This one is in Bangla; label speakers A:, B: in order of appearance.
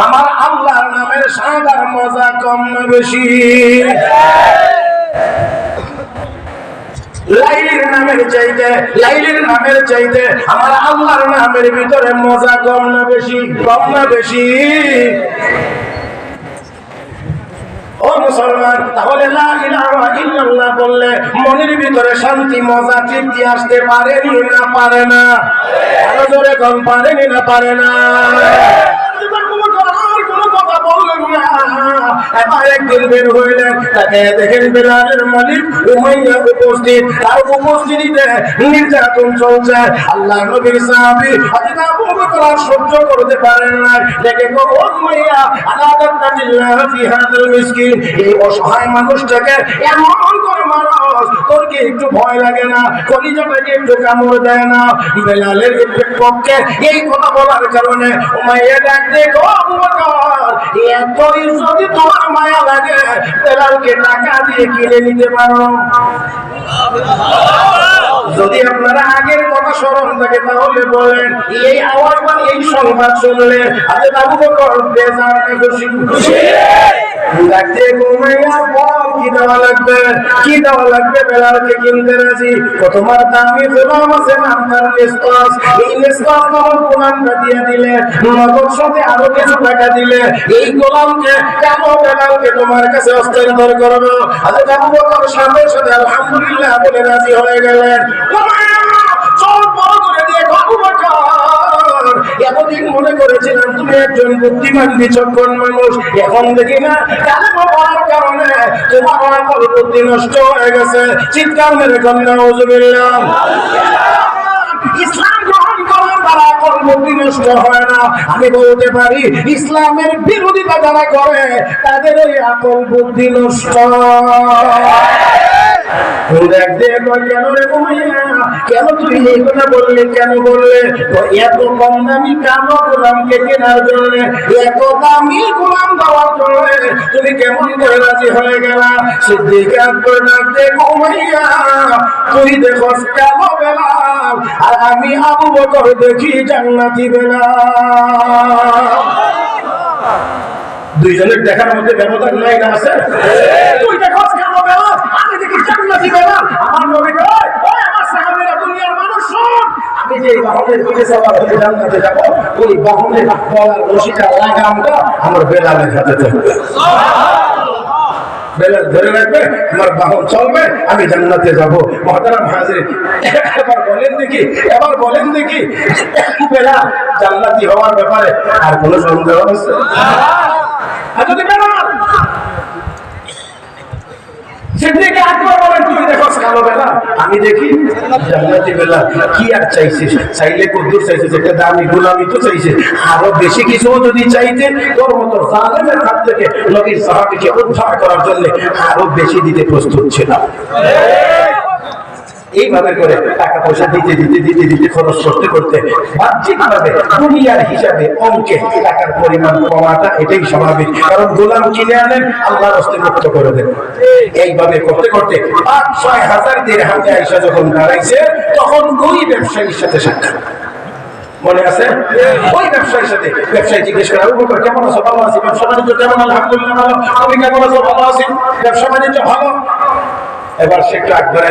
A: আমার আল্লাহর নামের সাদার মজা কম না বেশি? লাইলির নামের চাইতে আমার আল্লাহর নামের ভিতরে মজা কম না বেশি? কম না বেশি? ও মুসলমান, তাহলে লা ইলাহা ইল্লাল্লাহ বললে মনের ভিতরে শান্তি, মজা, তৃপ্তি আসতে পারেনি না পারে না? আরো জোরে কোন পারেনি না পারে না? একদিন বের হইলেন, তাকে দেখেন বেলালের মালিক উমাইয়া উপস্থিত। তার উপস্থিতিতে নির্যাতন চলছে। আল্লাহ নবীর সাহাবী হযরত আবু বকর সহ্য করতে পারেন না। দেখে গো উমাইয়া, আলা তাল্লাহ ফি হাযাল মিসকিন, এই অসহায় মানুষটাকে এমন করে মারস, তোর কি একটু ভয় লাগে না? কলিজাটাকে একটু কামড় দেয় না? বেলালের পক্ষে এই কথা বলার কারণে উমাইয়া ডাক দিয়ে গো আবু বকর, এতই যদি তোমার মায়া লাগে, বেলালকে টাকা দিয়ে কিনে নিতে পারো। যদি আপনারা আগের কথা স্মরণ থাকে তাহলে বলেন, এই আওয়াজ বা এই সংবাদ শুনলে আজ আবু বকর বেজার না খুশি? ডাকতে ঘুমাইয়া বল, কি দেওয়া লাগবে? কি দেওয়া লাগবে? বেলালকে কিনতে রাজি। তোমার দামি গোলাম আছে নাম তার নিস্তাস, এই নিস্তাস নামক গোলামটা দিয়ে দিলে, নগদ সাথে আরো কিছু টাকা দিলে এই গোলামকে কেন বেলালকে তোমার কাছে হস্তান্তর করবে। আজ আবু বকর সাথে সাথে আলহামদুলিল্লাহ বলে রাজি হয়ে গেলেন। এতদিন মনে করেছিলাম তুমি একজন বুদ্ধিমান বিচক্ষণ মানুষ, এখন দেখি না কালেমা পড়ার কারণে তোমার আকল বুদ্ধি নষ্ট হয়ে গেছে। চিৎকার মেরে কন্যা নাউযুবিল্লাহ। ইসলাম গ্রহণ করার দ্বারা আকল বুদ্ধি নষ্ট হয় না। আমি বলতে পারি ইসলামের বিরোধিতা যারা করে তাদের ওই আকল বুদ্ধি নষ্ট। কেন তুই এই কথা বললি? কেন বললে? এত কম দামি কালো গোলামকে কেনার জন্য, এত দামি গোলাম দেওয়ার জন্য তুমি কেমন করে রাজি হয়ে গেলা? সিদ্দিক আকবর ডাকতে ঘুমাইয়া, তুই দেখোস কালো বেলাল আর আমি আবু বকর দেখি জান্নাতি বেলাল। দুইজনের দেখার মধ্যে ব্যবধান নাই না? আছে? তুই দেখোস কালো বেলাল, আমি দেখি জান্নাতি বেলাল। আমার নবী কয়, ওই আমার সাহাবীরা, দুনিয়ার মানুষ শোন, আমি যে বাহনের পিঠে সওয়ার হয়ে জান্নাতে যাব, ওই বাহনের গলার রশিটা লাগামটা আমার বেলালের হাতে থাকবে। বেলাল ধরে রাখবে, আমার বাহন চলবে, আমি জান্নাতে যাব। মুহতারাম হাজিরিন, এবার বলেন দেখি বেলাল জান্নাতি হওয়ার ব্যাপারে আর কোনো সন্দেহ আছে? আর যদি বেলাল সিদ্দিক আকবর বলেন, তুই দেখোস কালো বেলাল, আমি দেখি জান্নাতি বেলাল, কি আর চাইছিস? চাইলে কদ্দুর চাইছিস? একটা দামি গোলামি তো চাইছে। আরো বেশি কিছু যদি চাইতে, তোর মতো জালেমের হাত থেকে নবীর সাহাবীকে উদ্ধার করার জন্য আরো বেশি দিতে প্রস্তুত ছিল। এইভাবে করে টাকা পয়সা দিতে খরচ করতে বাহ্যিকভাবে দুনিয়ার হিসাবে অঙ্কে টাকার পরিমাণ কমাটা এটাই স্বাভাবিক। কারণ গোলাম কিনে আনেন, আল্লাহর রাস্তায় মুক্ত করে দেন। এইভাবে করতে 5-6 হাজার দিরহামে আয়েশা যখন দাঁড়াইছে, তখন ওই ব্যবসায়ীর সাথে সাক্ষাৎ। মনে আছে? ওই ব্যবসায়ীর সাথে ব্যবসায়ী জিজ্ঞেস করে, আবু বকর কেমন আছো? ভালো আছি। ব্যবসা বাণিজ্য কেমন? আলহামদুলিল্লাহ ভালো। তুমি কেমন আছো? ভালো আছি। ব্যবসা বাণিজ্য ভালো। এবার সে ট্রাক ধরে